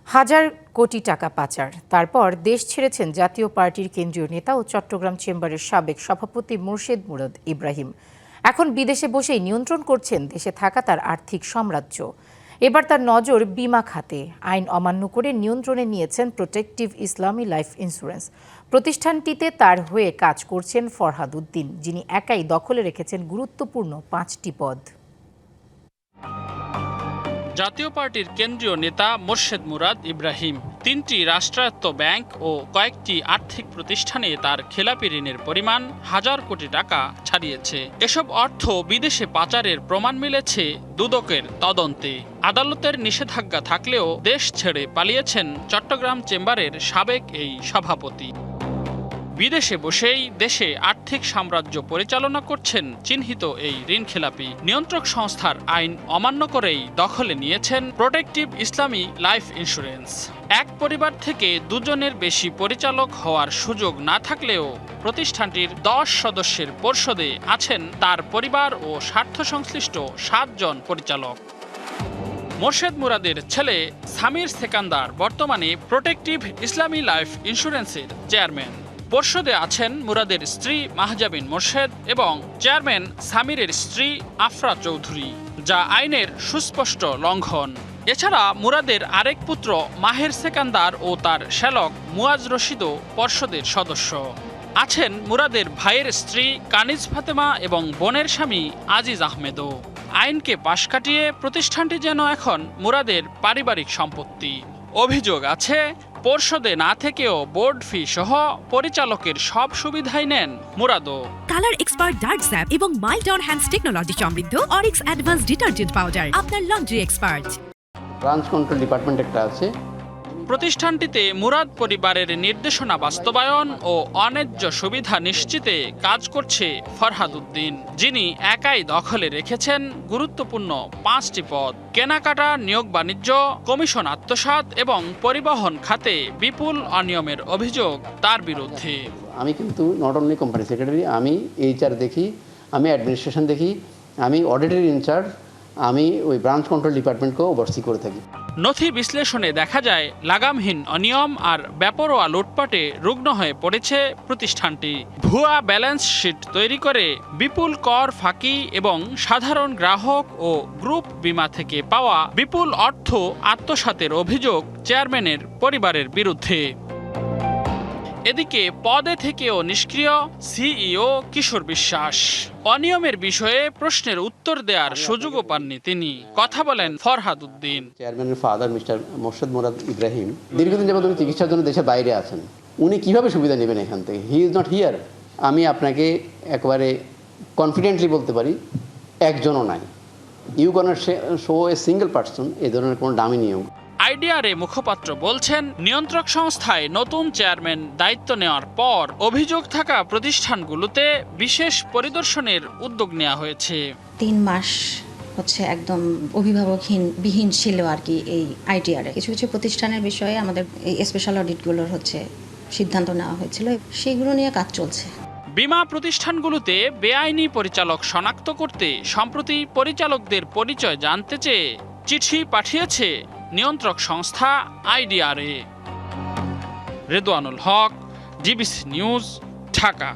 হাজার কোটি টাকা পাচার, তারপর দেশ ছেড়েছেন জাতীয় পার্টির কেন্দ্রীয় নেতা ও চট্টগ্রাম চেম্বারের সাবেক সভাপতি মোর্শেদ মুরাদ ইব্রাহিম। এখন বিদেশে বসেই নিয়ন্ত্রণ করছেন দেশে থাকা তার আর্থিক সাম্রাজ্য। এবার তার নজর বিমা খাতে। আইন অমান্য করে নিয়ন্ত্রণে নিয়েছেন প্রোটেক্টিভ ইসলামী লাইফ ইন্স্যুরেন্স প্রতিষ্ঠানটিতে। তার হয়ে কাজ করছেন ফরহাদ উদ্দিন, যিনি একাই দখলে রেখেছেন গুরুত্বপূর্ণ 5টি পদ। জাতীয় পার্টির কেন্দ্রীয় নেতা মোর্শেদ মুরাদ ইব্রাহিম 3টি রাষ্ট্রায়ত্ত ব্যাংক ও কয়েকটি আর্থিক প্রতিষ্ঠানে তার খেলাপি ঋণের পরিমাণ হাজার কোটি টাকা ছাড়িয়েছে। এসব অর্থ বিদেশে পাচারের প্রমাণ মিলেছে দুদকের তদন্তে। আদালতের নিষেধাজ্ঞা থাকলেও দেশ ছেড়ে পালিয়েছেন চট্টগ্রাম চেম্বারের সাবেক এই সভাপতি। বিদেশে বসেই দেশে আর্থিক সাম্রাজ্য পরিচালনা করছেন চিহ্নিত এই ঋণখেলাপি। নিয়ন্ত্রক সংস্থার আইন অমান্য করেই দখলে নিয়েছেন প্রোটেক্টিভ ইসলামী লাইফ ইন্স্যুরেন্স। এক পরিবার থেকে দুজনের বেশি পরিচালক হওয়ার সুযোগ না থাকলেও প্রতিষ্ঠানটির 10 সদস্যের পর্ষদে আছেন তার পরিবার ও স্বার্থ সংশ্লিষ্ট 7 জন পরিচালক। মোর্শেদ মুরাদের ছেলে সামির সেকান্দার বর্তমানে প্রোটেক্টিভ ইসলামী লাইফ ইন্স্যুরেন্সের চেয়ারম্যান। পর্ষদে আছেন মুরাদের স্ত্রী মাহজাবিন মোর্শেদ এবং চেয়ারম্যান সামিরের স্ত্রী আফরা চৌধুরী, যা আইনের সুস্পষ্ট লঙ্ঘন। এছাড়া মুরাদের আরেক পুত্র মাহের সেকান্দার ও তার শ্যালক মুয়াজ রশিদও পর্ষদের সদস্য। আছেন মুরাদের ভাইয়ের স্ত্রী কানিজ ফাতেমা এবং বোনের স্বামী আজিজ আহমেদও। আইনকে পাশ কাটিয়ে প্রতিষ্ঠানটি যেন এখন মুরাদের পারিবারিক সম্পত্তি। অভিযোগ আছে, পর্ষদে না থেকেও বোর্ড ফি সহ পরিচালকের সব সুবিধাই নেন মুরাদও। কালার এক্সপার্ট ডার্ক স্যাপ এবং মাইল্ড অন হ্যান্ডস টেকনোলজি সমৃদ্ধ অরিক্স অ্যাডভান্স ডিটারজেন্ট পাউডার আপনার laundry expert. Branch control department একটা আছে। প্রতিষ্ঠানটিতে মুরাদ পরিবারের নির্দেশনা বাস্তবায়ন ও অন্যায্য সুবিধা নিশ্চিতে কাজ করছে ফরহাদ উদ্দিন, যিনি একাই দখলে রেখেছেন গুরুত্বপূর্ণ 5টি পদ। কেনাকাটা, নিয়োগ বাণিজ্য, কমিশন আত্মসাৎ এবং পরিবহন খাতে বিপুল অনিয়মের অভিযোগ তার বিরুদ্ধে। আমি কিন্তু নট অনলি কোম্পানি সেক্রেটারি, আমি এইচআর দেখি, আমি অ্যাডমিনিস্ট্রেশন দেখি, আমি অডিটের ইনচার্জ, আমি ওই ব্রাঞ্চ কন্ট্রোল ডিপার্টমেন্টকেও ওভারসি করে থাকি। নথি বিশ্লেষণে দেখা যায় লাগামহীন অনিয়ম আর বেপরোয়া লুটপাটে রুগ্ন হয়ে পড়েছে প্রতিষ্ঠানটি। ভুয়া ব্যালেন্স শিট তৈরি করে বিপুল কর ফাঁকি এবং সাধারণ গ্রাহক ও গ্রুপ বিমা থেকে পাওয়া বিপুল অর্থ আত্মসাতের অভিযোগ চেয়ারম্যানের পরিবারের বিরুদ্ধে। এদিকে পদে থেকেও নিষ্ক্রিয় সিইও কিশোর বিশ্বাস। অনিয়মের বিষয়ে প্রশ্নের উত্তর দেওয়ার সুযোগও পাননি তিনি। কথা বলেন ফরহাদ উদ্দিন। চেয়ারম্যানের ফাদার মিস্টার মোর্শেদ মুরাদ ইব্রাহিম দীর্ঘদিন যাবত উনি চিকিৎসার জন্য দেশের বাইরে আছেন। উনি কিভাবে সুবিধা নেবেন এখান থেকে? He is not here. আমি আপনাকে একবারে কনফিডেন্টলি বলতে পারি, একজনও নাই। You can not show a single person এই ধরনের কোনো দামি নিয়োগ। আইডিআরএ মুখপাত্র বলছেন, নিয়ন্ত্রক সংস্থায় নতুন চেয়ারম্যান দায়িত্ব নেওয়ার পর অভিযোগ থাকা প্রতিষ্ঠানগুলোতে বিশেষ পরিদর্শনের উদ্যোগ নেওয়া হয়েছে। 3 মাস হচ্ছে একদম অভিভাবকবিহীন ছিল আর কি এই আইডিআরএ। কিছু কিছু প্রতিষ্ঠানের বিষয়ে আমাদের এই স্পেশাল অডিটগুলোর হচ্ছে সিদ্ধান্ত নেওয়া হয়েছিল, সেইগুলো নিয়ে কাজ চলছে। বিমা প্রতিষ্ঠানগুলোতে বেআইনি পরিচালক শনাক্ত করতে সম্প্রতি পরিচালকদের পরিচয় জানতে চেয়ে চিঠি পাঠিয়েছে নিয়ন্ত্রক সংস্থা আইডিআরএ। রেদওয়ানুল হক, ডিবিসি নিউজ, ঢাকা।